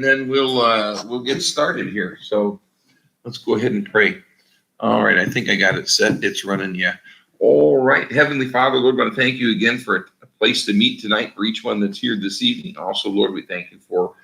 then we'll get started here. So let's go ahead and pray. All right, I think I got it set. It's running, yeah. All right, Heavenly Father, Lord, I want to thank you again for a place to meet tonight for each one that's here this evening. Also, Lord, we thank you for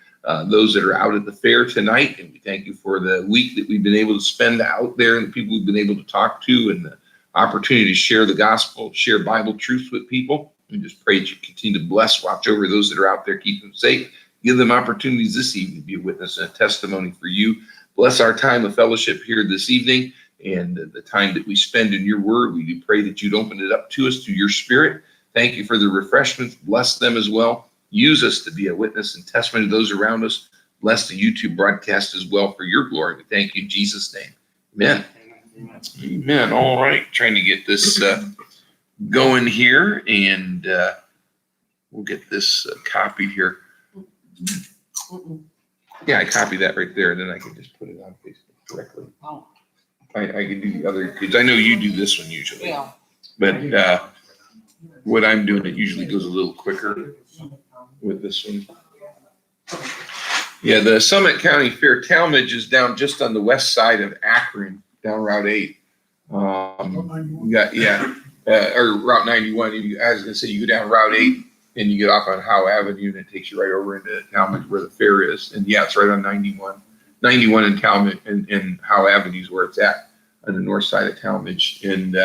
those that are out at the fair tonight, and we thank you for the week that we've been able to spend out there and the people we've been able to talk to and the opportunity to share the gospel, share Bible truths with people. We just pray that you continue to bless, watch over those that are out there, keep them safe, give them opportunities this evening to be a witness and a testimony for you. Bless our time of fellowship here this evening and the time that we spend in your word. We do pray that you'd open it up to us through your spirit. Thank you for the refreshments. Bless them as well. Use us to be a witness and testimony to those around us. Bless the YouTube broadcast as well for your glory. We thank you in Jesus' name. Amen. Amen. All right. Trying to get this going here, and we'll get this copied here. Yeah, I copied that right there, and then I can just put it on Facebook directly. Oh. I can do the other, because I know you do this one usually. Yeah. But what I'm doing, it usually goes a little quicker with this one. Yeah, the Summit County Fair Talmadge is down just on the west side of Akron, down Route 8. We got, or Route 91. I was going to say, you go down Route 8 and you get off on Howe Avenue, and it takes you right over into Talmadge where the fair is. And yeah, it's right on 91. 91 in Talmadge and Howe Avenue is where it's at on the north side of Talmadge. And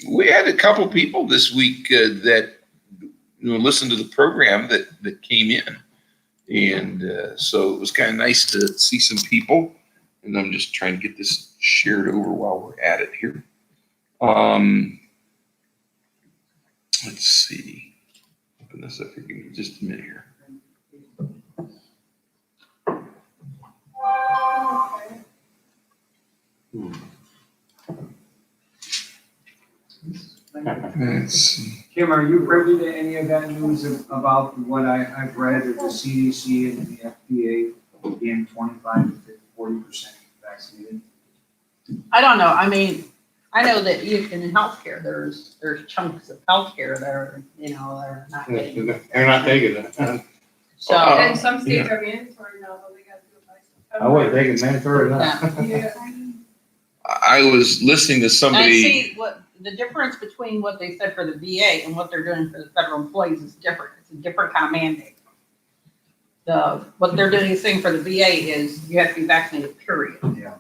we had a couple people this week that listened to the program that came in. And so it was kind of nice to see some people. And I'm just trying to get this shared over while we're at it here. Let's see. Open this up here. Give me just a minute here. Let's see. Kim, are you privy to any of that news about what I've read of the CDC and the FDA being 25 to 40% vaccinated? I don't know. I mean, I know that in healthcare, there's chunks of healthcare that are, they're not getting. They're not taking it. So, And some states are mandatory now, but they got to do it by September. I wouldn't take it mandatory enough. yeah. Yeah. I was listening to And somebody. see, what the difference between what they said for the VA and what they're doing for the federal employees is different. It's a different kind of mandate. What they're doing saying for the VA is you have to be vaccinated, period. Yeah.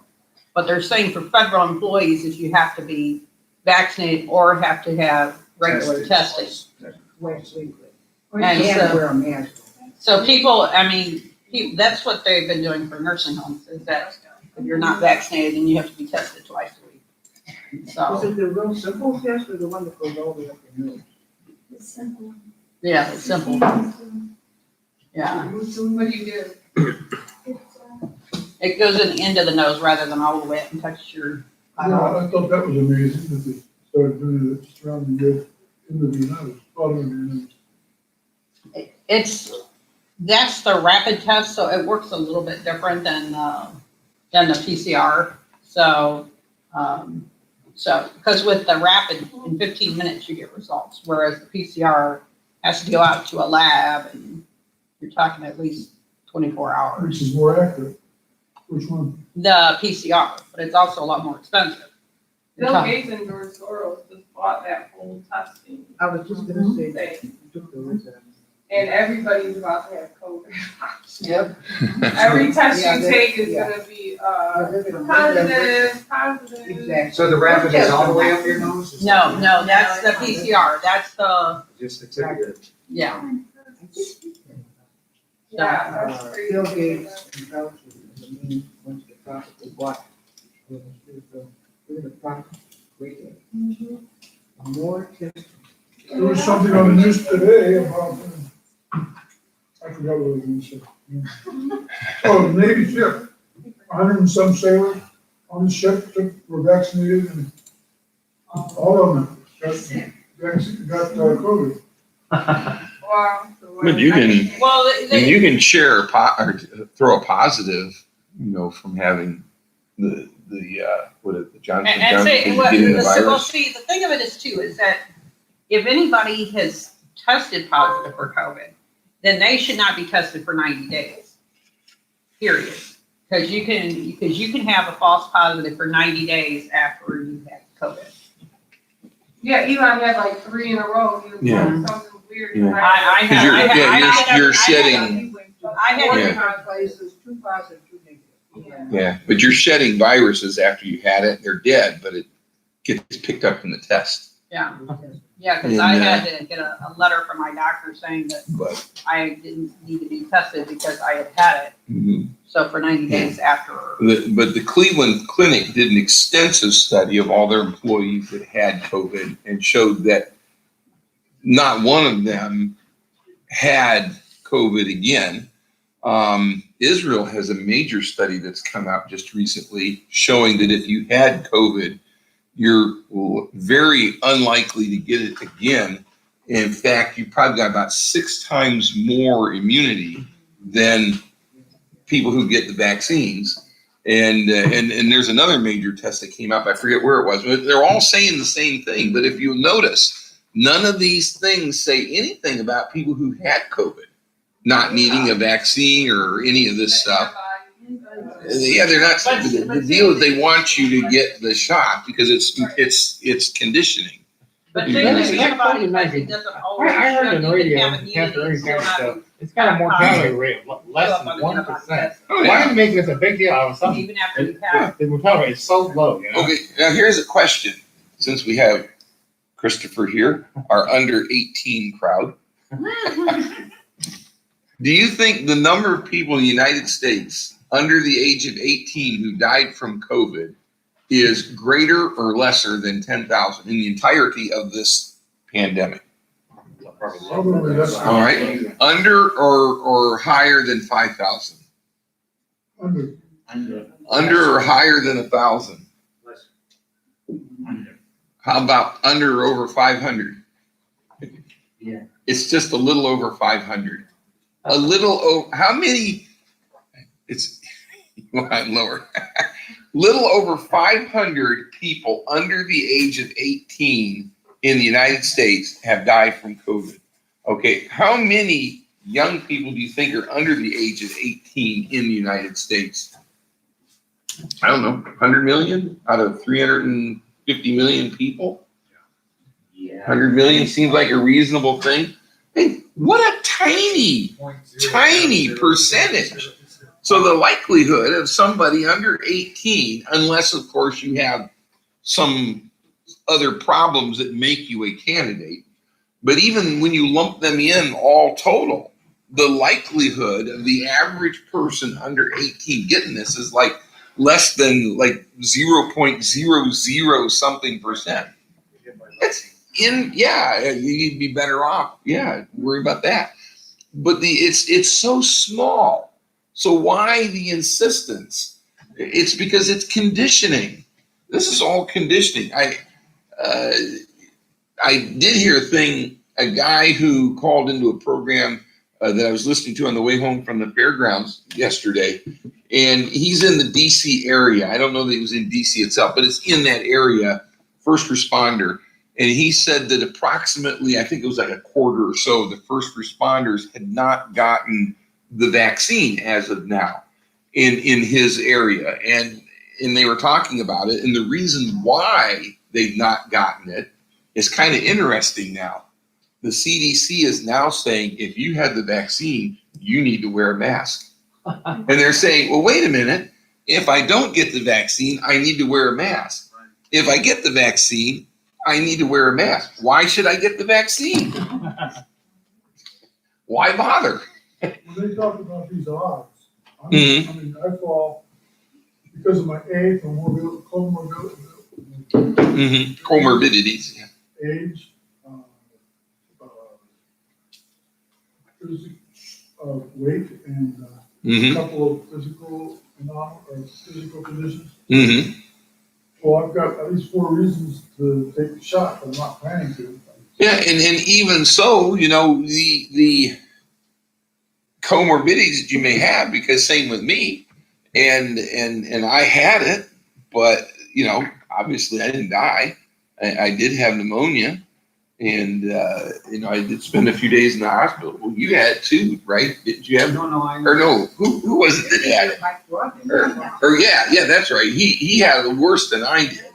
What they're saying for federal employees is you have to be vaccinated or have to have regular testing. And so people, that's what they've been doing for nursing homes, is that if you're not vaccinated, then you have to be tested twice a week. Is So, it the real simple test or the one that goes all the way up your nose? It's simple. yeah, it's simple. Yeah. What do you do? It goes in the end of the nose rather than all the way up and touches your eyeball. I thought that was amazing that they started doing it surrounding the end of your nose, bottom of your nose. That's the rapid test, so it works a little bit different than the PCR. So, because with the rapid, in 15 minutes you get results, whereas the PCR has to go out to a lab and you're talking at least 24 hours. Which is more accurate? Which one? The PCR, but it's also a lot more expensive. Bill Gates and George Soros just bought that whole testing I was just gonna say that. thing, You took the words out of me. and everybody's about to have COVID. Yep. Every test Yeah, you that- take is yeah. gonna be they're gonna- positive. Exactly. So the rapid is all the way up your nose? Is No, that- that's the PCR. That's the, Just the tip of it. yeah. Yeah, that's crazy. Bill Gates and Fauci, I mean, once the profit was bought, we're gonna profit greatly. More testing. There was something on the news today about, I forgot what I was gonna say. Oh, the Navy ship, 100 and some sailors on the ship were vaccinated and all of them got COVID. Wow. But you can Well, you can share or throw a positive, from having the Johnson and Johnson say, well, getting the well, virus. see, the thing of it is too, is that if anybody has tested positive for COVID, then they should not be tested for 90 days. Period. Because you can have a false positive for 90 days after you had COVID. Yeah, Elon had like 3 in a row. He was Yeah. doing something weird. Yeah. I Because you're- had- yeah, I you're- had- you're I had- shedding- I had- Yeah. Different places, 2 positive, 2 negative. Yeah, but you're shedding viruses after you had it. They're dead, but it gets picked up in the test. Yeah, Okay. yeah, because And, I had to get a letter from my doctor saying that But I didn't need to be tested because I had had it. mhm. So for 90 days after. But the Cleveland Clinic did an extensive study of all their employees that had COVID and showed that not one of them had COVID again. Israel has a major study that's come out just recently showing that if you had COVID, you're very unlikely to get it again. In fact, you probably got about 6 times more immunity than people who get the vaccines. And there's another major test that came out. I forget where it was, but they're all saying the same thing. But if you notice, none of these things say anything about people who had COVID not needing a vaccine or any of this stuff. Yeah, they're not. The deal is they want you to get the shot because it's conditioning. But Yeah, thing is, that's antibody pretty nice. testing doesn't always I heard show on the you radio, can have cancer immunity, any still kind of not stuff, be- it's got a mortality rate of less than 1%. Oh, Why yeah. are you making this a big deal out of something? even after you have. The mortality rate is so low, you know? Okay, now here's a question. Since we have Christopher here, our under 18 crowd, do you think the number of people in the United States under the age of 18 who died from COVID is greater or lesser than 10,000 in the entirety of this pandemic? Probably that's All right. Under or higher than 5,000? under. Under or higher than 1,000? How about under or over 500? Yeah. It's just a little over 500. A little over, how many? It's lower. Little over 500 people under the age of 18 in the United States have died from COVID. Okay, how many young people do you think are under the age of 18 in the United States? I don't know, 100 million out of 350 million people? Yeah. 100 million seems like a reasonable thing. Hey, what a tiny percentage. So the likelihood of somebody under 18, unless of course you have some other problems that make you a candidate, but even when you lump them in all total, the likelihood of the average person under 18 getting this is like less than like 0.00 something percent. You'd be better off. Yeah, worry about that. But it's so small. So why the insistence? It's because it's conditioning. This is all conditioning. I did hear a guy who called into a program that I was listening to on the way home from the fairgrounds yesterday, and he's in the DC area. I don't know that he was in DC itself, but it's in that area, first responder. And he said that approximately, I think it was like a quarter or so, the first responders had not gotten the vaccine as of now in his area. And they were talking about it. And the reason why they've not gotten it is kind of interesting now. The CDC is now saying, if you had the vaccine, you need to wear a mask. And they're saying, well, wait a minute. If I don't get the vaccine, I need to wear a mask. If I get the vaccine, I need to wear a mask. Why should I get the vaccine? Why bother? When they talk about these odds, I Mhm. mean, I fall because of my age, comorbidity, Comorbidities. age, weight, and a Mm-hmm. couple of physical conditions. Mm-hmm. Well, I've got at least 4 reasons to take the shot, but I'm not planning to. Yeah, and even so, the comorbidities that you may have, because same with me, and I had it, but obviously I didn't die. I did have pneumonia, And, I did spend a few days in the hospital. Well, you had it too, right? Did you have, No, I. or no, who was it that had it? Or yeah, that's right. He had it worse than I did.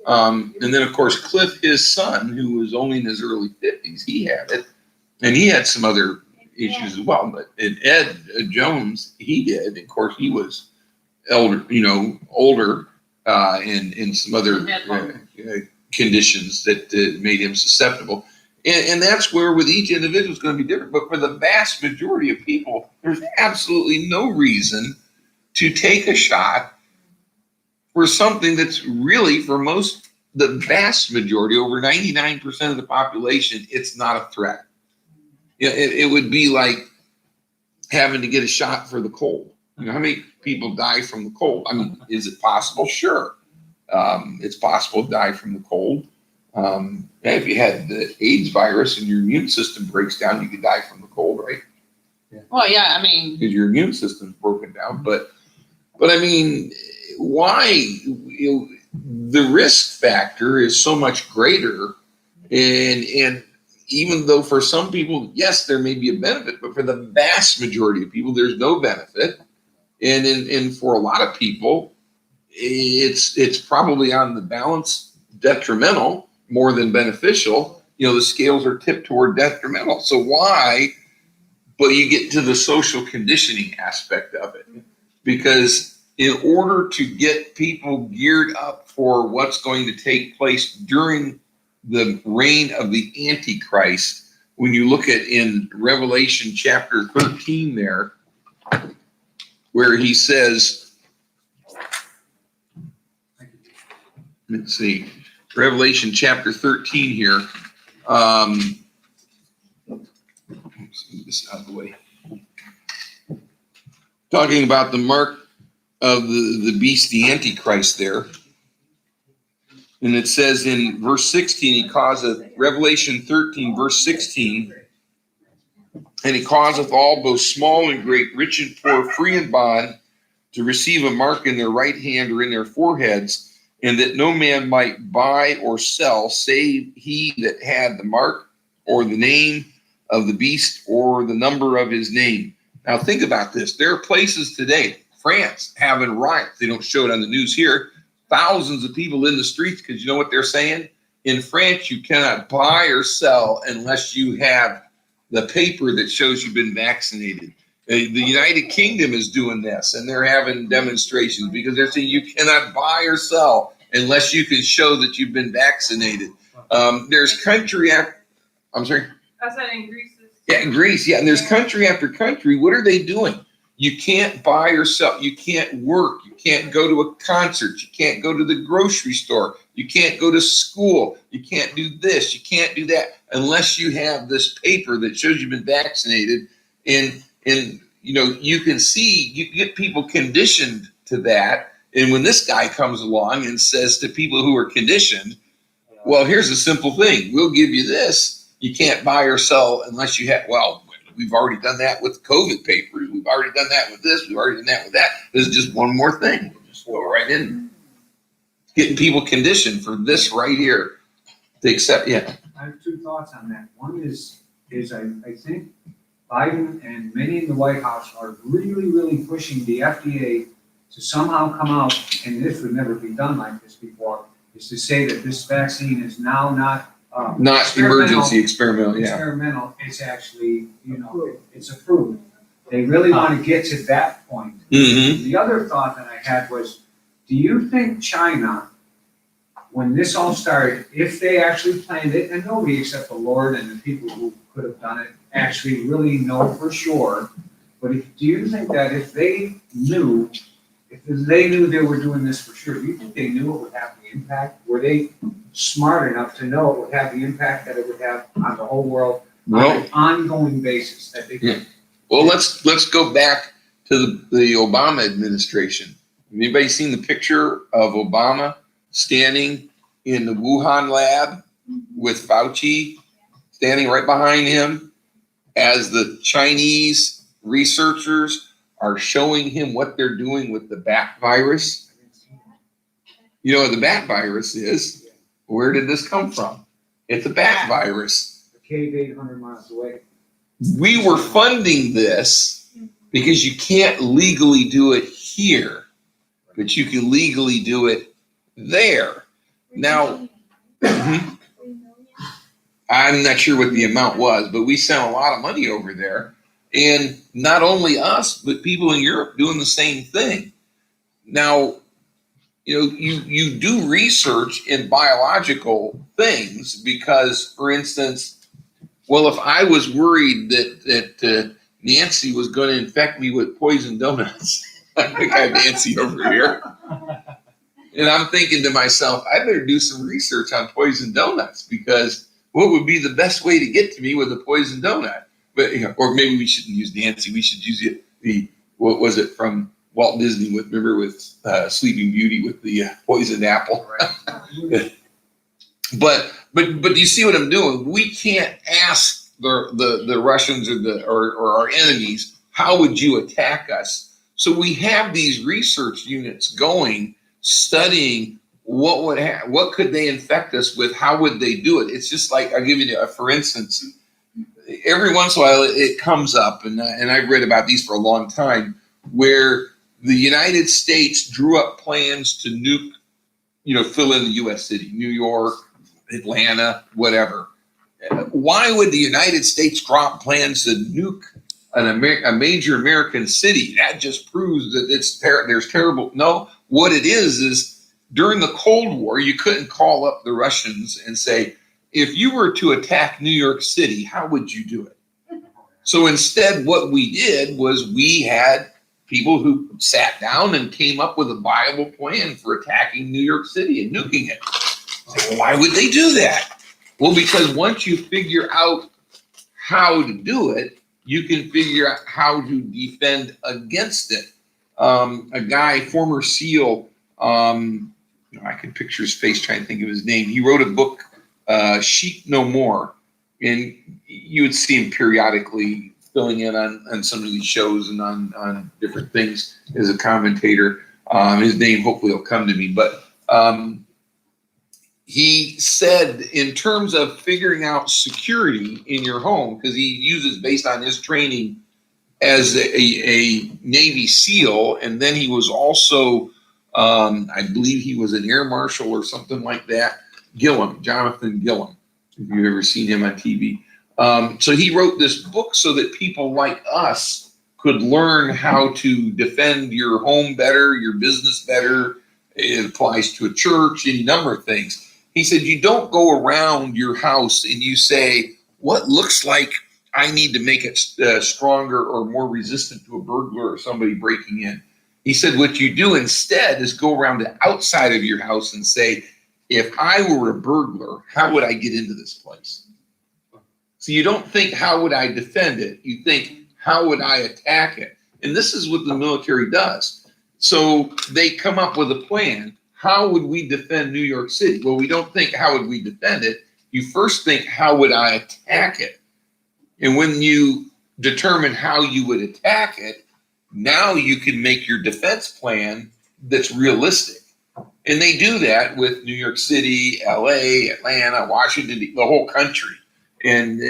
And then of course Cliff, his son, who was only in his early 50s, he had it, and he had some other issues as well. But Ed Jones, he did. Of course, he was older, and some other conditions that made him susceptible. And that's where with each individual is going to be different. But for the vast majority of people, there's absolutely no reason to take a shot for something that's really, for the vast majority, over 99% of the population, it's not a threat. It would be like having to get a shot for the cold. How many people die from the cold? I mean, is it possible? Sure. It's possible to die from the cold. If you had the AIDS virus and your immune system breaks down, you could die from the cold, right? Well, yeah, I mean, Because your immune system's broken down. But I mean, why? The risk factor is so much greater, and even though for some people, yes, there may be a benefit, but for the vast majority of people, there's no benefit, and for a lot of people, it's probably on the balance detrimental more than beneficial. The scales are tipped toward detrimental. So why? But you get to the social conditioning aspect of it, because in order to get people geared up for what's going to take place during the reign of the Antichrist, when you look at in Revelation chapter 13 there, where he says, let's see, Revelation chapter 13 here. Let's move this out of the way. Talking about the mark of the beast, the Antichrist there. And it says in verse 16, he causeth, Revelation 13, verse 16, and he causeth all, both small and great, rich and poor, free and bond, to receive a mark in their right hand or in their foreheads, and that no man might buy or sell, save he that had the mark or the name of the beast or the number of his name. Now think about this. There are places today, France, having riots. They don't show it on the news here. Thousands of people in the streets, because you know what they're saying? In France, you cannot buy or sell unless you have the paper that shows you've been vaccinated. The United Kingdom is doing this, and they're having demonstrations because they're saying you cannot buy or sell unless you can show that you've been vaccinated. There's country after, I'm sorry? I said in Greece. Yeah, in Greece, yeah. And there's country after country. What are they doing? You can't buy or sell. You can't work. You can't go to a concert. You can't go to the grocery store. You can't go to school. You can't do this. You can't do that unless you have this paper that shows you've been vaccinated. And you can see, you get people conditioned to that. And when this guy comes along and says to people who are conditioned, well, here's a simple thing. We'll give you this. You can't buy or sell unless you have, well, we've already done that with COVID papers. We've already done that with this. We've already done that with that. There's just one more thing. We'll just go right in. Getting people conditioned for this right here to accept. Yeah. I have two thoughts on that. One is I think Biden and many in the White House are really, really pushing the FDA to somehow come out, and this would never be done like this before, is to say that this vaccine is now not Emergency experimental. Yeah. Experimental, it's actually, it's approved. They really want to get to that point. Mm-hmm. The other thought that I had was, do you think China, when this all started, if they actually planned it, and nobody except the Lord and the people who could have done it actually really know for sure, but do you think that if they knew they were doing this for sure, do you think they knew it would have the impact? Were they smart enough to know it would have the impact that it would have on the whole world on an ongoing basis? Well, let's go back to the Obama administration. Anybody seen the picture of Obama standing in the Wuhan lab with Fauci standing right behind him as the Chinese researchers are showing him what they're doing with the bat virus? You know what the bat virus is? Where did this come from? It's a bat virus. A cave 800 miles away. We were funding this because you can't legally do it here, but you can legally do it there. Now, mhm. I'm not sure what the amount was, but we sent a lot of money over there. And not only us, but people in Europe doing the same thing. Now, you do research in biological things because, for instance, well, if I was worried that Nancy was going to infect me with poison donuts, I think I have Nancy over here. And I'm thinking to myself, I better do some research on poison donuts because what would be the best way to get to me with a poison donut? But or maybe we shouldn't use Nancy. We should use what was it from Walt Disney with Sleeping Beauty with the poisoned apple. But you see what I'm doing? We can't ask the Russians or our enemies, how would you attack us? So we have these research units going, studying what could they infect us with? How would they do it? It's just like, I'll give you for instance, every once in a while it comes up, and I've read about these for a long time, where the United States drew up plans to nuke, fill in the U.S. city, New York, Atlanta, whatever. Why would the United States draw up plans to nuke a major American city? That just proves that there's terrible. No, what it is during the Cold War, you couldn't call up the Russians and say, if you were to attack New York City, how would you do it? So instead, what we did was we had people who sat down and came up with a viable plan for attacking New York City and nuking it. So why would they do that? Well, because once you figure out how to do it, you can figure out how to defend against it. A guy, former SEAL, I can picture his face trying to think of his name. He wrote a book, Sheep No More, and you would see him periodically filling in on some of these shows and on different things as a commentator. His name hopefully will come to me, but he said in terms of figuring out security in your home, because he uses based on his training as a Navy SEAL, and then he was also, I believe he was an air marshal or something like that, Jonathan Gillum, if you've ever seen him on TV. So he wrote this book so that people like us could learn how to defend your home better, your business better. It applies to a church, any number of things. He said, you don't go around your house and you say, what looks like I need to make it stronger or more resistant to a burglar or somebody breaking in. He said, what you do instead is go around the outside of your house and say, if I were a burglar, how would I get into this place? So you don't think, how would I defend it? You think, how would I attack it? And this is what the military does. So they come up with a plan. How would we defend New York City? Well, we don't think, how would we defend it? You first think, how would I attack it? And when you determine how you would attack it, now you can make your defense plan that's realistic. And they do that with New York City, LA, Atlanta, Washington, the whole country. And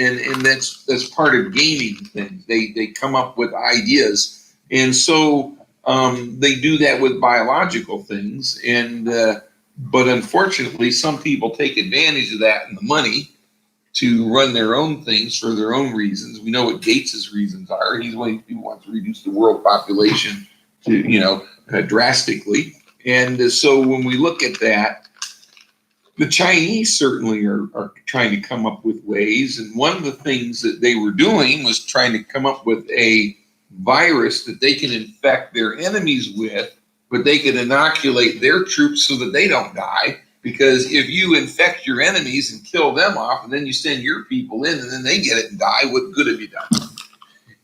that's part of gaming things. They come up with ideas. And so they do that with biological things. And but unfortunately, some people take advantage of that and the money to run their own things for their own reasons. We know what Gates's reasons are. He wants to reduce the world population to, drastically. And so when we look at that, the Chinese certainly are trying to come up with ways. And one of the things that they were doing was trying to come up with a virus that they can infect their enemies with, but they can inoculate their troops so that they don't die. Because if you infect your enemies and kill them off, and then you send your people in and then they get it and die, what good have you done?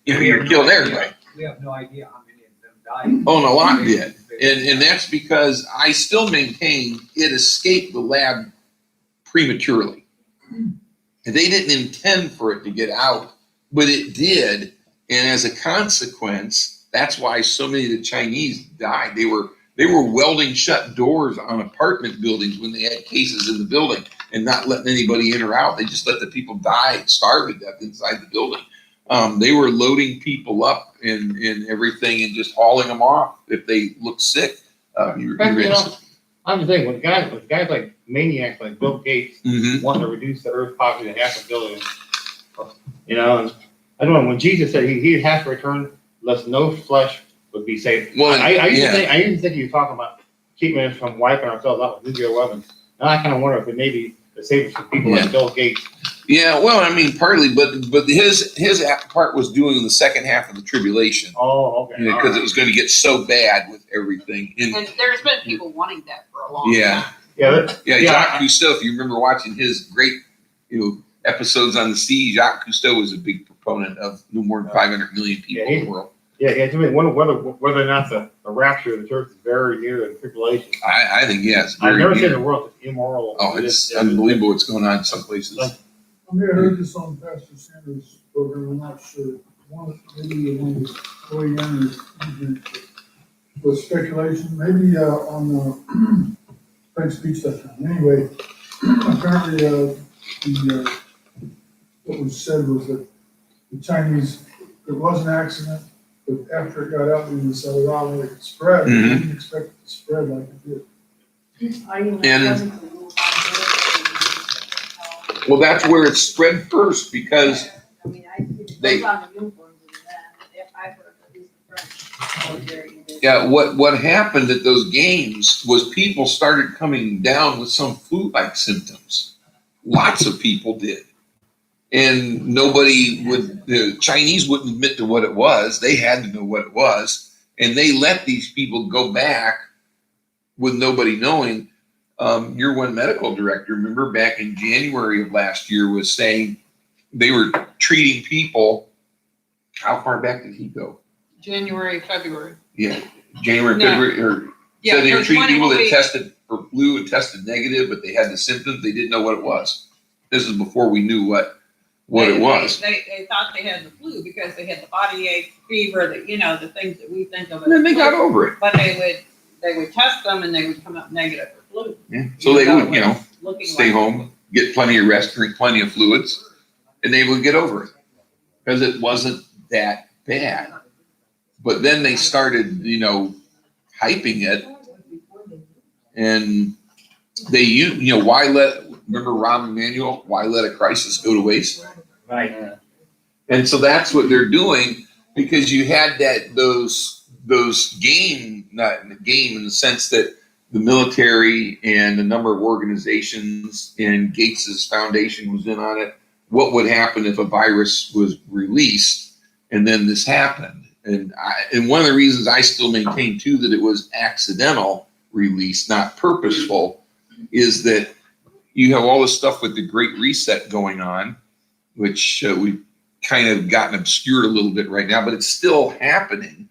You're killing everybody. We have no idea how many of them died. Oh, and a lot did. And that's because I still maintain it escaped the lab prematurely. And they didn't intend for it to get out, but it did. And as a consequence, that's why so many of the Chinese died. They were welding shut doors on apartment buildings when they had cases in the building. and not letting anybody in or out. They just let the people die, starve to death inside the building. They were loading people up in everything and just hauling them off if they looked sick. I'm just saying, when guys like maniacs like Bill Gates Mhm. want to reduce the Earth's population to 500 million, and I don't know, when Jesus said he'd have to return, lest no flesh would be saved. Well, I used yeah. to think you were talking about keeping us from wiping ourselves out with nuclear weapons. Now I kind of wonder if it may be to save us from people Yeah. like Bill Gates. Yeah, well, I mean, partly, but his part was doing the second half of the tribulation Oh, okay. because it was going to get so bad with everything. And And there's been people wanting that for a long yeah, time. yeah, Yeah, Jacques Cousteau. If you remember watching his great, episodes on the sea, Jacques Cousteau was a big proponent of no more than 500 million people Yeah, in the world. Yeah, to me, whether or not the rapture of the church is very near the tribulation. I think yes, I've very never seen deep. the world that's immoral. Oh, it's unbelievable what's going on in some places. I may have heard this on Pastor Sanders' program, I'm not sure. Maybe one of the early youngers was speculation, maybe on the French speech that time. Anyway, apparently what was said was that the Chinese, it was an accident, but after it got out in the South Island, it spread. They didn't expect it to spread like it did. And well, that's where it spread first because they- what happened at those games was people started coming down with some flu-like symptoms. Lots of people did. And the Chinese wouldn't admit to what it was. They had to know what it was. And they let these people go back with nobody knowing. Your one medical director, remember back in January of last year, was saying they were treating people. How far back did he go? January, February. Yeah, January, No. February, or Yeah, so they were there's treating one people that movie- tested for flu and tested negative, but they had the symptoms. They didn't know what it was. This is before we knew what it was. They thought they had the flu because they had the body ache, fever, the things that we think of as And then they flu. got over it. But they would test them and they would come up negative for flu. Yeah. So they would, Looking stay like- home, get plenty of rest, drink plenty of fluids, and they would get over it because it wasn't that bad. But then they started, hyping it, and remember Rahm Emanuel, why let a crisis go to waste? Right. And so that's what they're doing because you had those not game in the sense that the military and a number of organizations and Gates's foundation was in on it. What would happen if a virus was released and then this happened? And one of the reasons I still maintain too that it was accidental release, not purposeful, is that you have all this stuff with the Great Reset going on, which we've kind of gotten obscured a little bit right now, but it's still happening.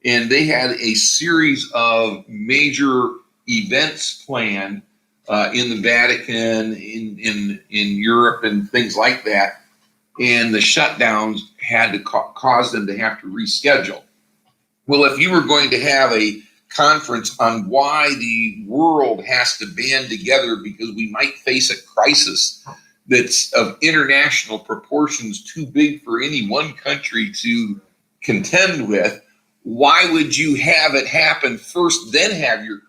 And they had a series of major events planned in the Vatican, in Europe, and things like that. And the shutdowns had to cause them to have to reschedule. Well, if you were going to have a conference on why the world has to band together because we might face a crisis that's of international proportions too big for any one country to contend with, why would you have it happen first, then have your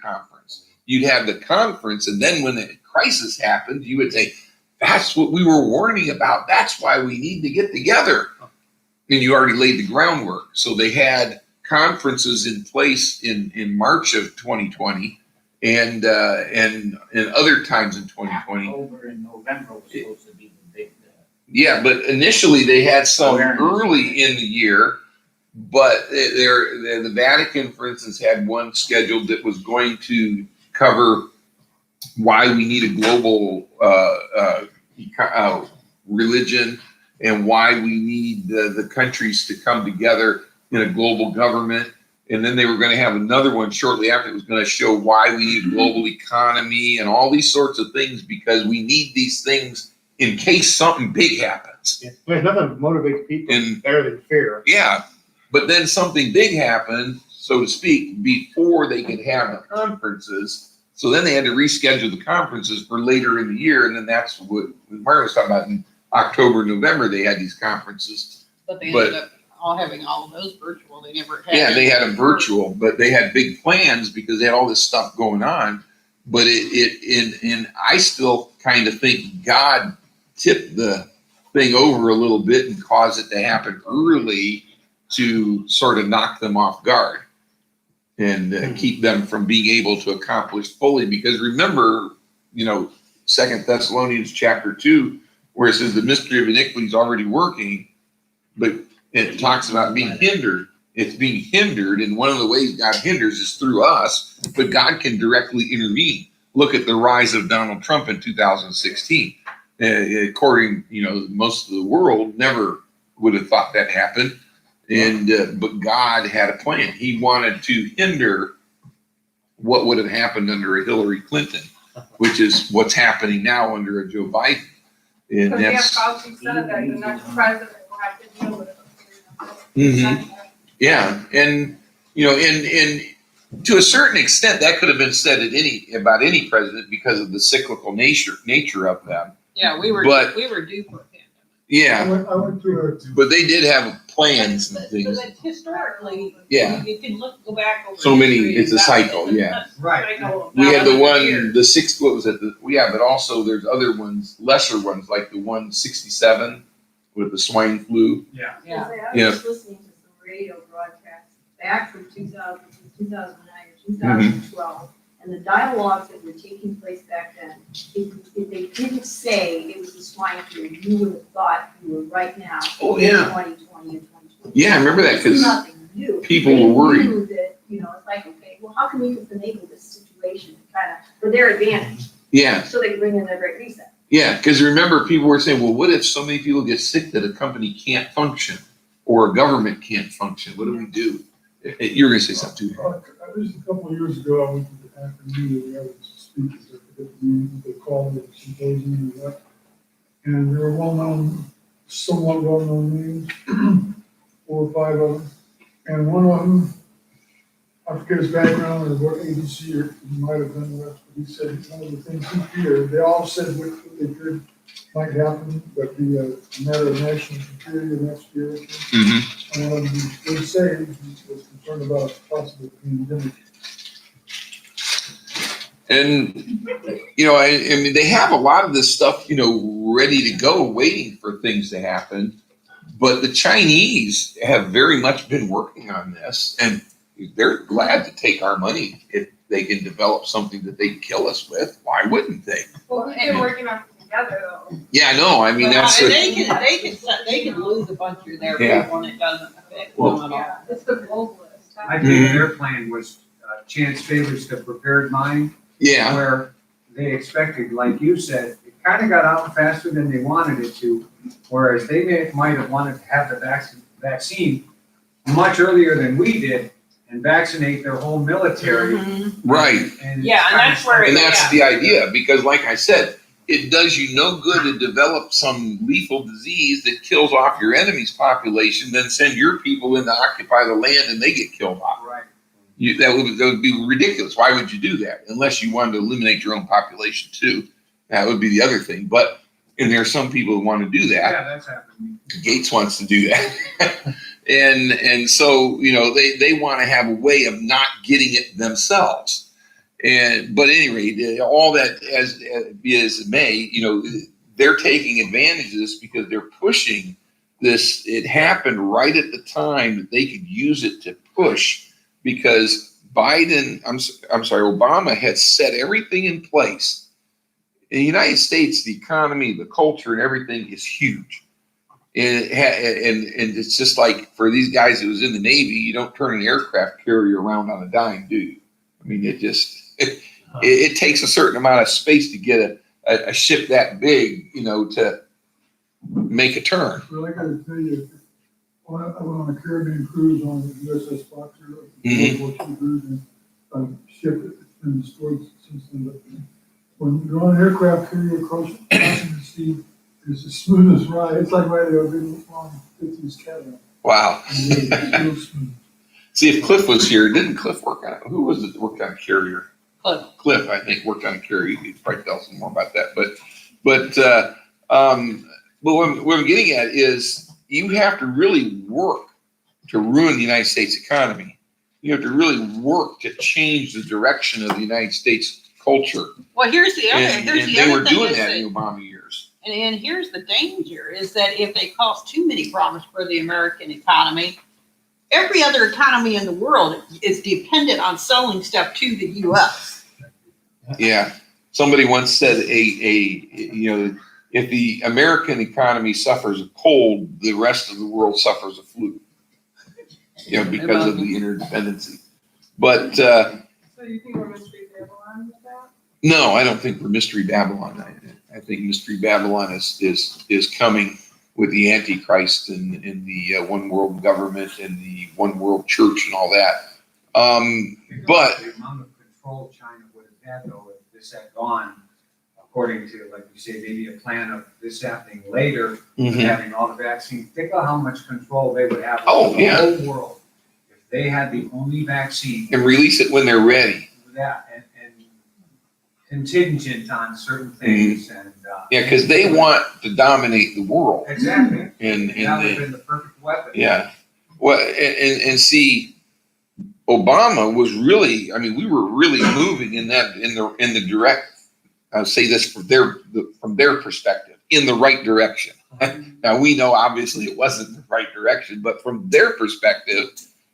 conference? You'd have the conference, and then when the crisis happened, you would say, that's what we were warning about. That's why we need to get together. And you already laid the groundwork. So they had conferences in place in March of 2020 and other times in 2020. October and November was supposed to be the big. Yeah, but initially they had some Awareness. early in the year, but the Vatican, for instance, had one scheduled that was going to cover why we need a global religion and why we need the countries to come together in a global government. And then they were going to have another one shortly after. It was going to show why we need a global economy and all these sorts of things because we need these things in case something big happens. Yeah. There's nothing that motivates people And better than fear. yeah, but then something big happened, so to speak, before they could have the conferences. So then they had to reschedule the conferences for later in the year, and then that's what Mario was talking about in October, November, they had these conferences. But they But- ended up all having all of those virtual. They never had. Yeah, they had them virtual, but they had big plans because they had all this stuff going on. But I still kind of think God tipped the thing over a little bit and caused it to happen early to sort of knock them off guard and keep them from being able to accomplish fully. Because remember, 2 Thessalonians chapter 2, where it says the mystery of iniquity is already working, but it talks about being hindered. It's being hindered, and one of the ways God hinders is through us, but God can directly intervene. Look at the rise of Donald Trump in 2016. According, most of the world never would have thought that happened. But God had a plan. He wanted to hinder what would have happened under a Hillary Clinton, which is what's happening now under a Joe Biden. And Because that's, Fauci said that the next president will have to deal with it. Mhm. Yeah, and and to a certain extent, that could have been said about any president because of the cyclical nature of them. Yeah, we were But- due for a pandemic. Yeah, I went to but they did have plans and But things. historically, Yeah. you can go back over. So many- history, it's a that- cycle, that's- yeah. that's the Right. cycle of We had the 100 years. one, the six. What was it? But also there's other ones, lesser ones, like the 167 with the swine flu. Yeah. Yeah. I Yeah. was listening to some radio broadcasts back from 2009 or 2012, and the dialogues that were taking place back then, if they didn't say it was the swine flu, you would have thought you were right now Oh, in yeah. 2020 and 2021. Yeah, I remember that It's 'cause nothing new. people They were worried. knew that, it's like, okay, well, how can we finagle this situation kind of for their advantage, Yeah, so they can bring in their great reset? yeah. Because remember, people were saying, well, what if so many people get sick that a company can't function or a government can't function? What do we do? You're going to say something too. At least a couple of years ago, I went to the afternoon, we had speakers, I forget the name, they called it symposium or what. And there were somewhat well-known names, 4 or 5 of them. And one of them, I forget his background or what agency, or he might have done the rest, but he said one of the things he feared, they all said what they feared might happen, but be a matter of national security the next year or two. Mm-hmm. And what he did say, he was concerned about a possible pandemic. And, I mean, they have a lot of this stuff, ready to go, waiting for things to happen. But the Chinese have very much been working on this, and they're glad to take our money if they can develop something that they can kill us with. Why wouldn't they? Well, we've been working on it together though. Yeah, I know. I mean, that's And the, they can lose a bunch of their Yeah. people and it doesn't affect Well- them at all. Yeah, it's the globalist. I think their plan was chance favors the prepared mind, yeah, where they expected, like you said, it kind of got out faster than they wanted it to, whereas they might have wanted to have the vaccine much earlier than we did and vaccinate their whole military. Mhm. right. And Yeah, and that's where And Yeah. that's the idea, because like I said, it does you no good to develop some lethal disease that kills off your enemy's population, then send your people in to occupy the land and they get killed off. Right. That would be ridiculous. Why would you do that? Unless you wanted to eliminate your own population too. That would be the other thing. And there are some people who want to do that. Yeah, that's happening. Gates wants to do that. and so, they want to have a way of not getting it themselves. But at any rate, all that as it may, they're taking advantage of this because they're pushing this. It happened right at the time that they could use it to push, because Obama had set everything in place. In the United States, the economy, the culture, and everything is huge. And it's just like for these guys that was in the Navy, you don't turn an aircraft carrier around on a dime, do you? I mean, it takes a certain amount of space to get a ship that big, to make a turn. Well, I gotta tell you, I went on a Caribbean cruise on the USS Boxer, Mhm. World War II cruise, and ship that's been destroyed since then. But when you're on an aircraft carrier crossing the sea, it's as smooth as ride. It's like riding a big long 50s Cadillac. Wow. And it's real smooth. See, if Cliff was here, didn't Cliff work on it? Who was it that worked on Carrier? Cliff, I think, worked on Kerry. You could probably tell us more about that. But what I'm getting at is you have to really work to ruin the United States economy. You have to really work to change the direction of the United States culture. Well, here's the other, And here's the they were other thing doing is that that, in the Obama years. and here's the danger, is that if they cause too many problems for the American economy, every other economy in the world is dependent on selling stuff to the US. Yeah. Somebody once said if the American economy suffers a cold, the rest of the world suffers a flu. Because of the interdependency. But So you think we're Mystery Babylon with that? no, I don't think we're Mystery Babylon. I think Mystery Babylon is coming with the Antichrist and the one world government and the one world church and all that. But The amount of control China would have had though, if this had gone according to, like you say, maybe a plan of this happening later, having all the vaccine, think of how much control they would have Oh, over the yeah. whole world. If they had the only vaccine, and release it when they're ready. that, and contingent on certain things and. Yeah, because they want to dominate the world. Exactly. And That would have been the perfect weapon. yeah. Well, and see, Obama was really, I mean, we were really moving in the direct, I'll say this from their perspective, in the right direction. Now we know obviously it wasn't the right direction, but from their perspective,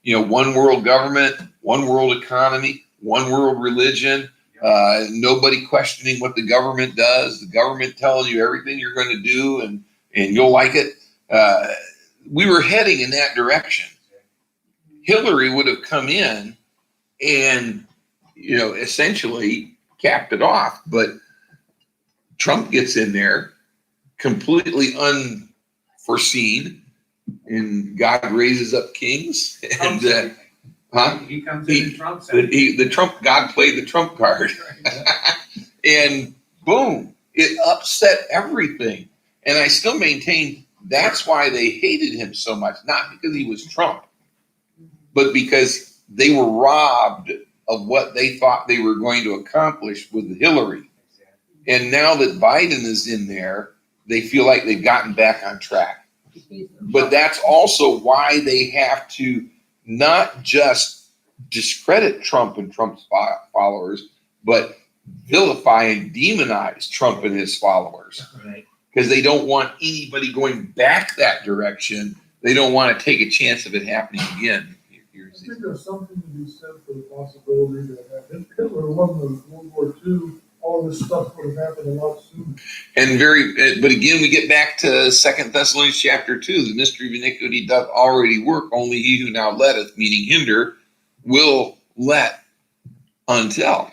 one world government, one world economy, one world religion, nobody questioning what the government does, the government telling you everything you're going to do and you'll like it. We were heading in that direction. Hillary would have come in and, essentially capped it off, but Trump gets in there completely unforeseen and God raises up kings and, He comes in and Trump said. God played the Trump card and boom, it upset everything. And I still maintain that's why they hated him so much, not because he was Trump, but because they were robbed of what they thought they were going to accomplish with Hillary. And now that Biden is in there, they feel like they've gotten back on track. But that's also why they have to not just discredit Trump and Trump's followers, but vilify and demonize Trump and his followers. Right. Because they don't want anybody going back that direction. They don't want to take a chance of it happening again. I think there's something to be said for the possibility that if Hitler won the World War II, all this stuff would have happened a lot sooner. And but again, we get back to 2 Thessalonians chapter 2. The mystery of iniquity doth already work. Only he who now letteth, meaning hinder, will let until.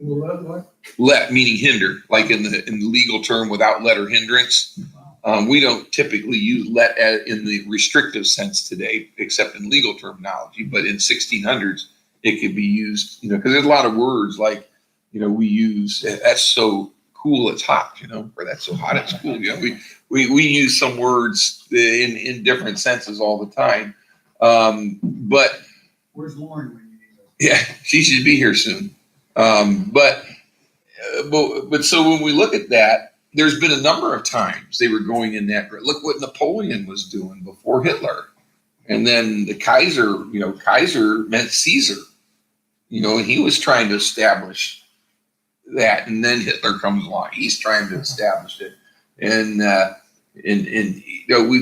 Will that what? Let meaning hinder, like in the legal term, without let or hindrance. We don't typically use let in the restrictive sense today, except in legal terminology. But in 1600s, it could be used, because there's a lot of words like, we use that's so cool it's hot, or that's so hot it's cool. We use some words in different senses all the time. But Where's Lauren when you need her? yeah, she should be here soon. But so when we look at that, there's been a number of times they were going in that. Look what Napoleon was doing before Hitler, and then the Kaiser. Kaiser meant Caesar. And he was trying to establish that, and then Hitler comes along. He's trying to establish it, and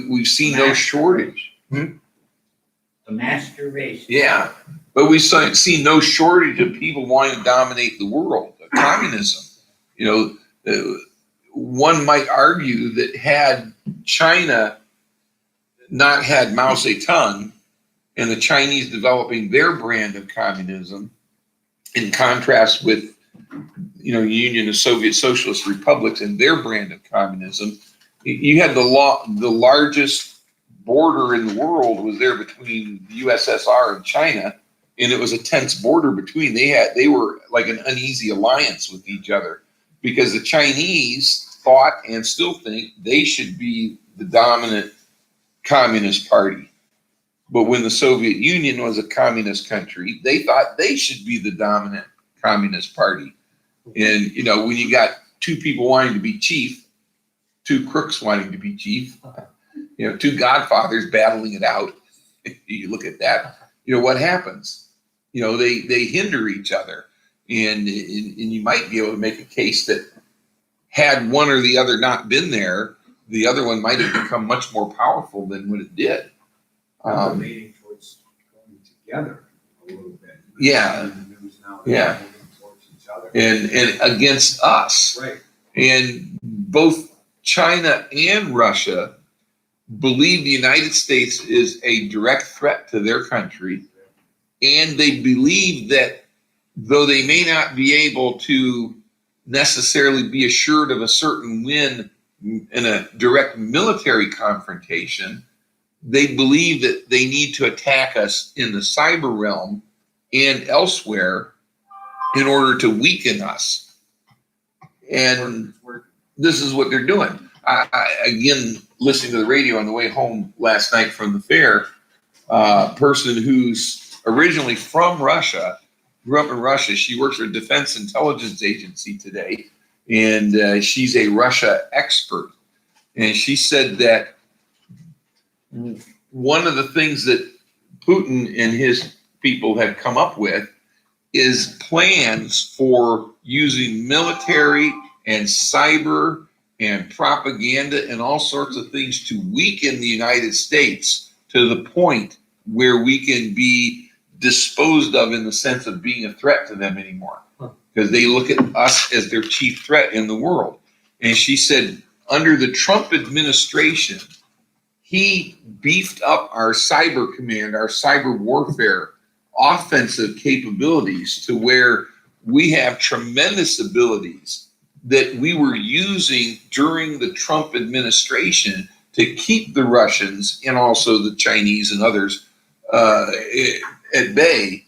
we've seen no shortage. The master race. Yeah, but we've seen no shortage of people wanting to dominate the world. Communism. One might argue that had China not had Mao Zedong and the Chinese developing their brand of communism, in contrast with Union of Soviet Socialist Republics and their brand of communism, you had the largest border in the world was there between the USSR and China, and it was a tense border between. They were like an uneasy alliance with each other because the Chinese thought and still think they should be the dominant communist party. But when the Soviet Union was a communist country, they thought they should be the dominant Communist Party. And, you know, when you got two people wanting to be chief, two crooks wanting to be chief, you know, two godfathers battling it out, you look at that, you know, what happens? You know, they hinder each other. And you might be able to make a case that had one or the other not been there, the other one might have become much more powerful than what it did. I'm leaning towards going together a little bit. Yeah. In the news now, Yeah. they're moving towards each other. And against us. Right. And both China and Russia believe the United States is a direct threat to their country. And they believe that though they may not be able to necessarily be assured of a certain win in a direct military confrontation, they believe that they need to attack us in the cyber realm and elsewhere in order to weaken us. And this is what they're doing. Again, listening to the radio on the way home last night from the fair, a person who's originally from Russia, grew up in Russia. She works for a defense intelligence agency today, and she's a Russia expert. And she said that one of the things that Putin and his people have come up with is plans for using military and cyber and propaganda and all sorts of things to weaken the United States to the point where we can be disposed of in the sense of being a threat to them anymore, because they look at us as their chief threat in the world. And she said, under the Trump administration, he beefed up our cyber command, our cyber warfare offensive capabilities to where we have tremendous abilities that we were using during the Trump administration to keep the Russians and also the Chinese and others at bay.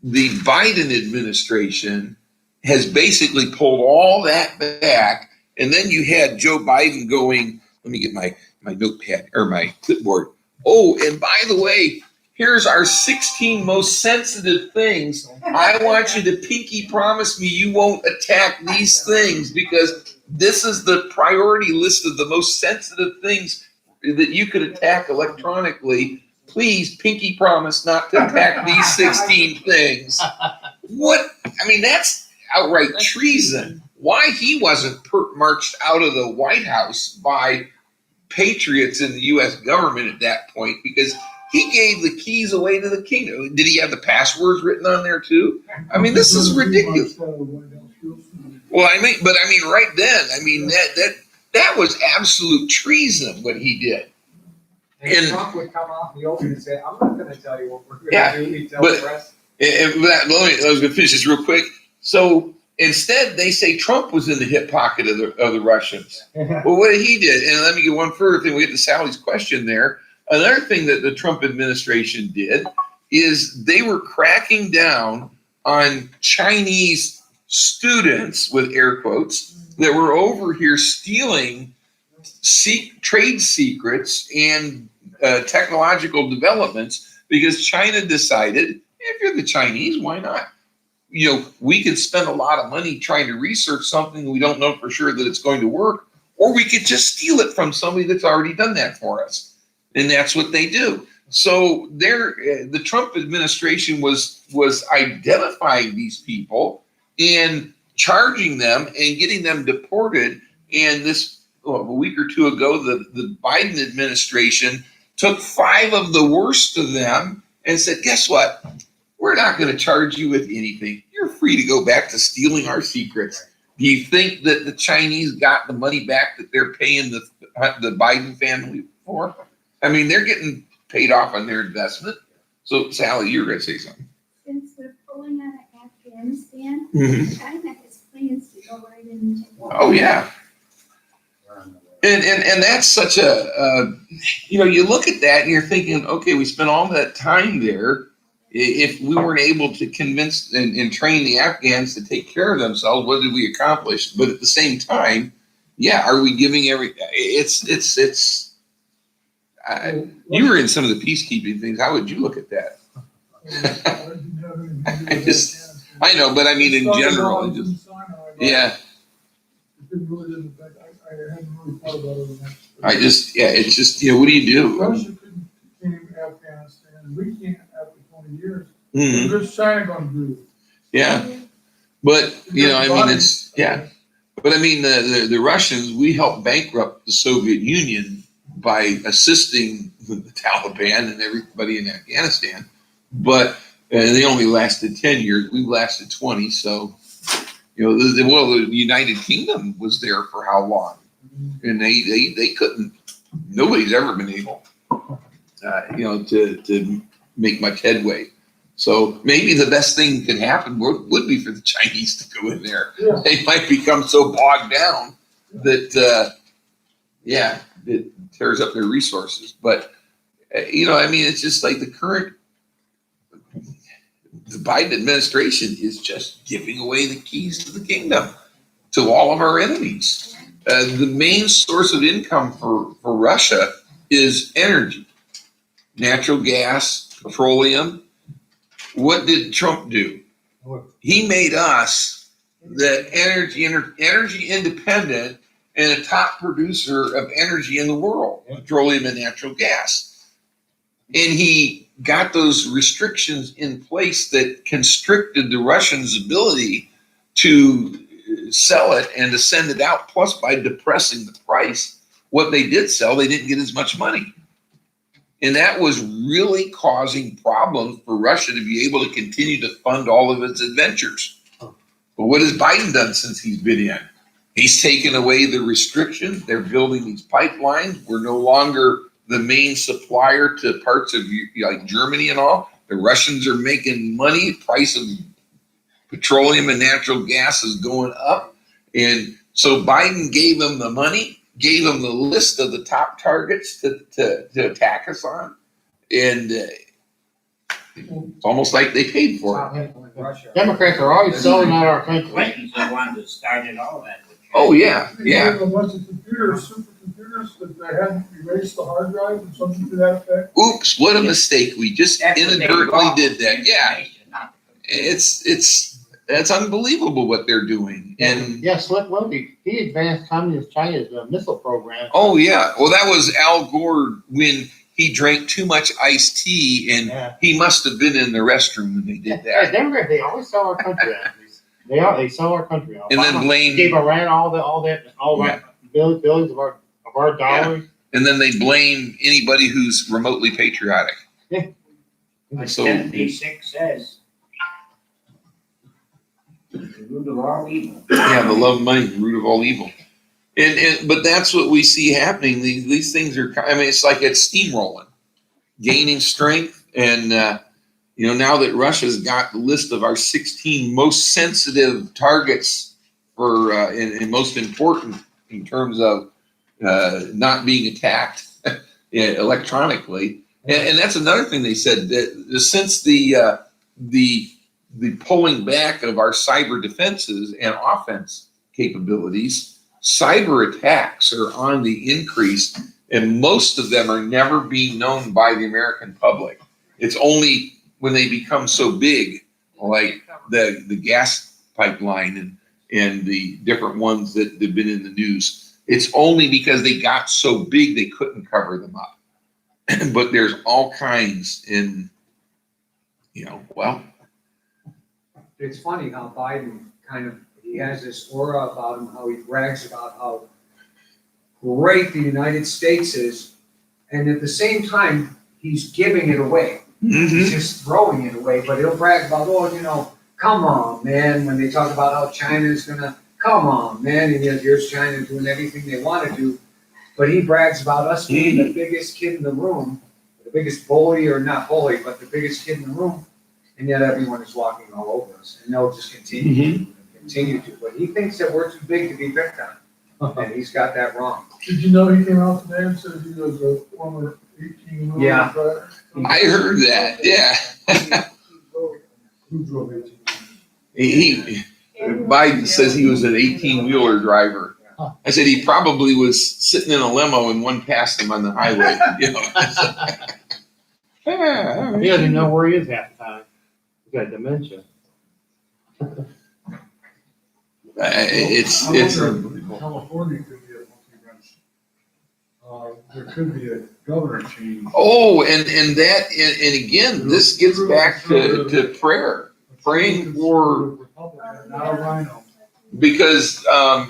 The Biden administration has basically pulled all that back. And then you had Joe Biden going, let me get my notepad or my clipboard. Oh, and by the way, here's our 16 most sensitive things. I want you to pinky promise me you won't attack these things, because this is the priority list of the most sensitive things that you could attack electronically. Please pinky promise not to attack these 16 things. What? I mean, that's outright treason. Why he wasn't marched out of the White House by patriots in the U.S. government at that point, because he gave the keys away to the kingdom. Did he have the passwords written on there too? I mean, this is ridiculous. Well, I mean right then, I mean, that was absolute treason what he did. And Trump would come out in the open and say, I'm not going to tell you what we're going Yeah, to do. He'd tell but- the rest. And I was going to finish this real quick. So instead, they say Trump was in the hip pocket of the Russians. Well, what he did, and let me get one further thing. We get to Sally's question there. Another thing that the Trump administration did is they were cracking down on Chinese students, with air quotes, that were over here stealing trade secrets and technological developments, because China decided, if you're the Chinese, why not? You know, we could spend a lot of money trying to research something we don't know for sure that it's going to work, or we could just steal it from somebody that's already done that for us. And that's what they do. So the Trump administration was identifying these people and charging them and getting them deported. And this, a week or two ago, the Biden administration took 5 of the worst of them and said, guess what? We're not going to charge you with anything. You're free to go back to stealing our secrets. Do you think that the Chinese got the money back that they're paying the Biden family for? I mean, they're getting paid off on their investment. So, Sally, you're going to say something. Since we're pulling out of Afghanistan, Mm-hmm. China has plans to go right in and take over. Oh, yeah. And that's such you look at that and you're thinking, okay, we spent all that time there. If we weren't able to convince and train the Afghans to take care of themselves, what did we accomplish? But at the same time, yeah, are we giving you were in some of the peacekeeping things. How would you look at that? I know, but I mean in Started general, out it in just, Sinai, but yeah, it didn't really didn't affect- I hadn't really thought about it. enough. it's just, what do you do? Russia couldn't came Afghanistan, and we can't after 20 years. Mhm, What is China gonna do? yeah, but, it's, yeah. But I mean, the Russians, we helped bankrupt the Soviet Union by assisting the Taliban and everybody in Afghanistan. But they only lasted 10 years. We lasted 20. So, the United Kingdom was there for how long? And they couldn't, nobody's ever been able, to make much headway. So maybe the best thing that could happen would be for the Chinese to go in there. Yeah. They might become so bogged down that, it tears up their resources. But, it's just like the Biden administration is just giving away the keys to the kingdom to all of our enemies. The main source of income for Russia is energy, natural gas, petroleum. What did Trump do? He made us the energy independent and a top producer of energy in the world, petroleum and natural gas. And he got those restrictions in place that constricted the Russians' ability to sell it and to send it out. Plus, by depressing the price, what they did sell, they didn't get as much money. And that was really causing problems for Russia to be able to continue to fund all of its adventures. But what has Biden done since he's been in? He's taken away the restrictions. They're building these pipelines. We're no longer the main supplier to parts of like Germany and all. The Russians are making money. Price of petroleum and natural gas is going up. And so Biden gave them the money, gave them the list of the top targets to attack us on. And it's almost like they paid for it. Democrats are always selling out our country. Clinton's the one that started all that. Oh, yeah, They yeah. have a bunch of computers, supercomputers, that they hadn't erased the hard drive and something to that effect. Oops, what a mistake. We just That's what they inadvertently bought. did that. Yeah. Not the It's unbelievable what they're doing. And Yeah, Slick Wilkie, he advanced Communist China's missile program. oh yeah, well that was Al Gore when he drank too much iced tea, and Yeah. he must have been in the restroom when they did Yeah, that. Democrats, they always sell our country out. They sell our country out. And then Obama blame- gave Iran all that billions of our dollars. And then they blame anybody who's remotely patriotic. Like So- Timothy 6 says, the root of all evil. Yeah, the love of money, is the root of all evil. But that's what we see happening. These things are, it's like it's steamrolling, gaining strength. And, now that Russia's got the list of our 16 most sensitive targets for, and most important in terms of not being attacked electronically. And that's another thing they said, that since the pulling back of our cyber defenses and offense capabilities, cyber attacks are on the increase, and most of them are never being known by the American public. It's only when they become so big, like the gas pipeline and the different ones that have been in the news. It's only because they got so big they couldn't cover them up. But there's all kinds It's funny how Biden he has this aura about him, how he brags about how great the United States is, and at the same time, he's giving it away. He's just throwing it away, but he'll brag about, come on, man, when they talk about how China is gonna, come on, man, and yet here's China doing everything they want to do, but he brags about us being the biggest kid in the room, the biggest bully, or not bully, but the biggest kid in the room, and yet everyone is walking all over us, and they'll just continue to, but he thinks that we're too big to be picked on, and he's got that wrong. Did you know he came out today and said he was a former 18-wheeler Yeah. driver? I heard that. Yeah. Who drove 18? Biden says he was an 18-wheeler driver. I said he probably was sitting in a limo and one passed him on the highway. He doesn't know where he is half the time. He's got dementia. It's, I it's, wonder if California could be a multi-branch. There could be a governor change. oh, and that, and again, this gets back to prayer, praying for, Republican, not a rhino. because, yeah,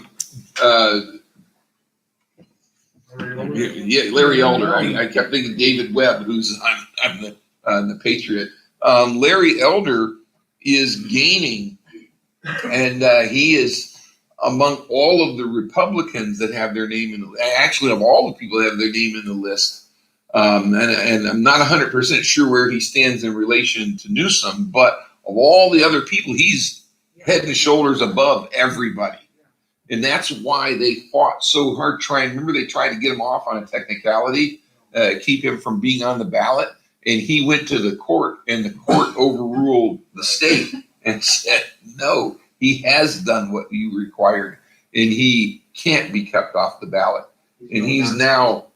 Larry Elder, I kept thinking David Webb, who's on the Patriot. Larry Elder is gaining, and he is among all of the Republicans that have their name in the, actually of all the people that have their name in the list. And I'm not 100% sure where he stands in relation to Newsom, but of all the other people, he's head and shoulders above everybody. And that's why they fought so hard trying. Remember, they tried to get him off on a technicality, keep him from being on the ballot. And he went to the court, and the court overruled the state and said, no, he has done what you required, and he can't be kept off the ballot. And he's now,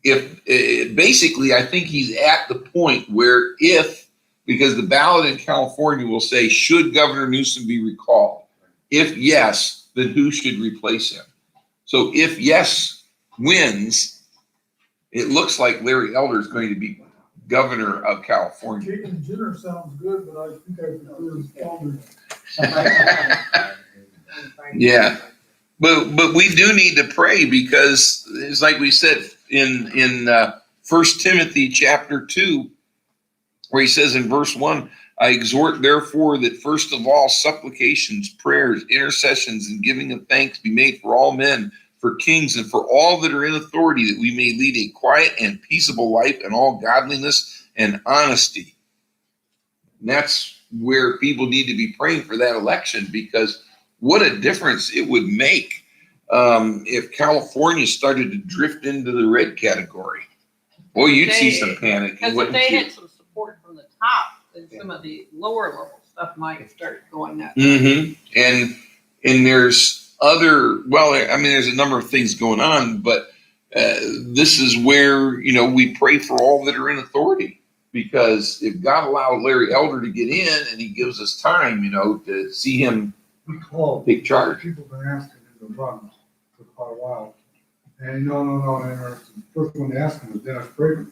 basically, I think he's at the point where because the ballot in California will say, should Governor Newsom be recalled? If yes, then who should replace him? So if yes wins, it looks like Larry Elder is going to be governor of California. Chicken dinner sounds good, but I think I prefer Palmer. Yeah. But we do need to pray, because it's like we said in 1 Timothy chapter 2, where he says in verse 1, I exhort therefore that first of all supplications, prayers, intercessions, and giving of thanks be made for all men, for kings, and for all that are in authority, that we may lead a quiet and peaceable life in all godliness and honesty. And that's where people need to be praying for that election, because what a difference it would make if California started to drift into the red category. Boy, you'd see some panic. Because if they had some support from the top, then some of the lower level stuff might start going that way. Mm-hmm. And there's there's a number of things going on, but this is where, we pray for all that are in authority, because if God allowed Larry Elder to get in and he gives us time, to see him take charge. People have been asking him to run for quite a while. And no. And the first one to ask him was Dennis Prager.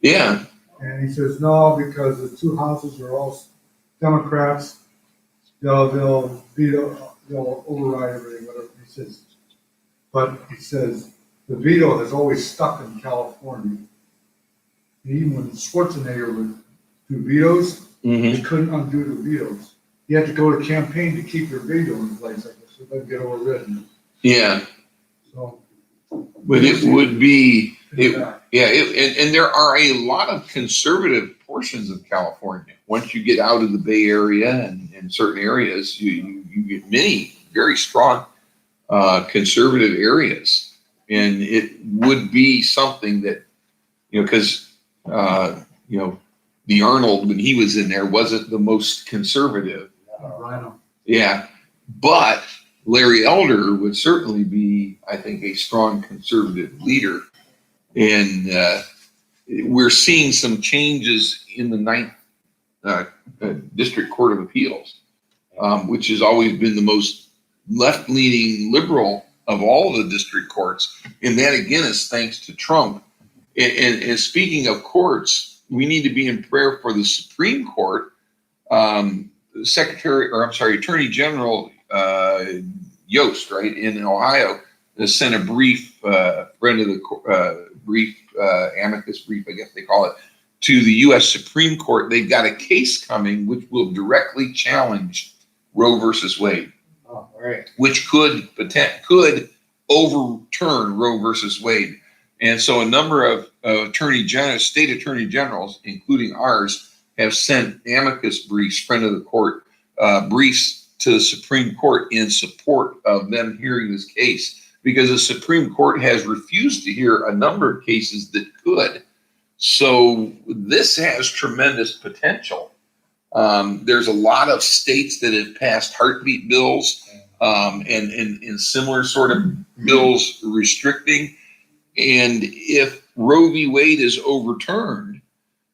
Yeah. And he says, no, because the two houses are all Democrats. They'll override everything, whatever he says. But he says, the veto has always stuck in California. Even when Schwarzenegger would do vetoes, he couldn't undo the vetoes. You have to go to campaign to keep your veto in place, I guess, so it doesn't get overridden. Yeah. So. But it would be, and there are a lot of conservative portions of California. Once you get out of the Bay Area and in certain areas, you get many very strong conservative areas. And it would be something that, because, the Arnold, when he was in there, wasn't the most conservative. Rhino. Yeah. But Larry Elder would certainly be, I think, a strong conservative leader. And we're seeing some changes in the 9th District Court of Appeals, which has always been the most left-leaning liberal of all of the district courts. And that, again, is thanks to Trump. And speaking of courts, we need to be in prayer for the Supreme Court. Attorney General Yost, right, in Ohio, has sent a brief, amicus brief, I guess they call it, to the U.S. Supreme Court. They've got a case coming which will directly challenge Roe versus Wade, which could overturn Roe versus Wade. And so a number of state attorney generals, including ours, have sent amicus briefs, friend of the court, briefs to the Supreme Court in support of them hearing this case, because the Supreme Court has refused to hear a number of cases that could. So this has tremendous potential. There's a lot of states that have passed heartbeat bills and similar sort of bills restricting. And if Roe v. Wade is overturned,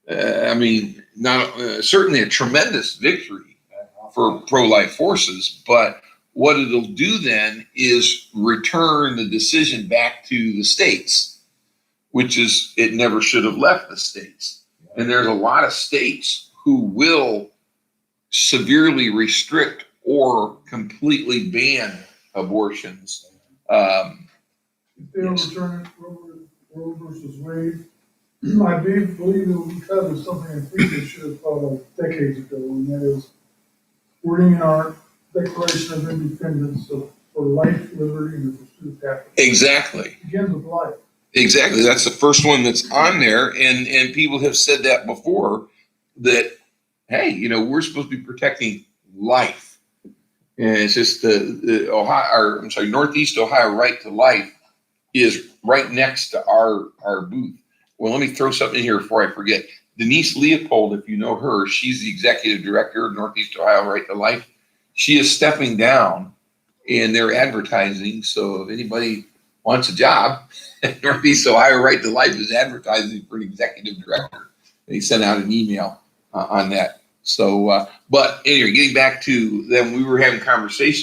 certainly a tremendous victory for pro-life forces. But what it'll do then is return the decision back to the states, which is, it never should have left the states. And there's a lot of states who will severely restrict or completely ban abortions. If they overturn it, Roe versus Wade, I believe it will be covered something I think they should have thought of decades ago, and that is wording in our Declaration of Independence for life, liberty, and the pursuit of happiness. Exactly. It begins with life. Exactly. That's the first one that's on there. And people have said that before, that, hey, you know, we're supposed to be protecting life. And it's just the Northeast Ohio Right to Life is right next to our booth. Well, let me throw something in here before I forget. Denise Leopold, if you know her, she's the executive director of Northeast Ohio Right to Life. She is stepping down and they're advertising. So if anybody wants a job, Northeast Ohio Right to Life is advertising for an executive director. They sent out an email on that. So, but anyway, getting back to them, we were having conversations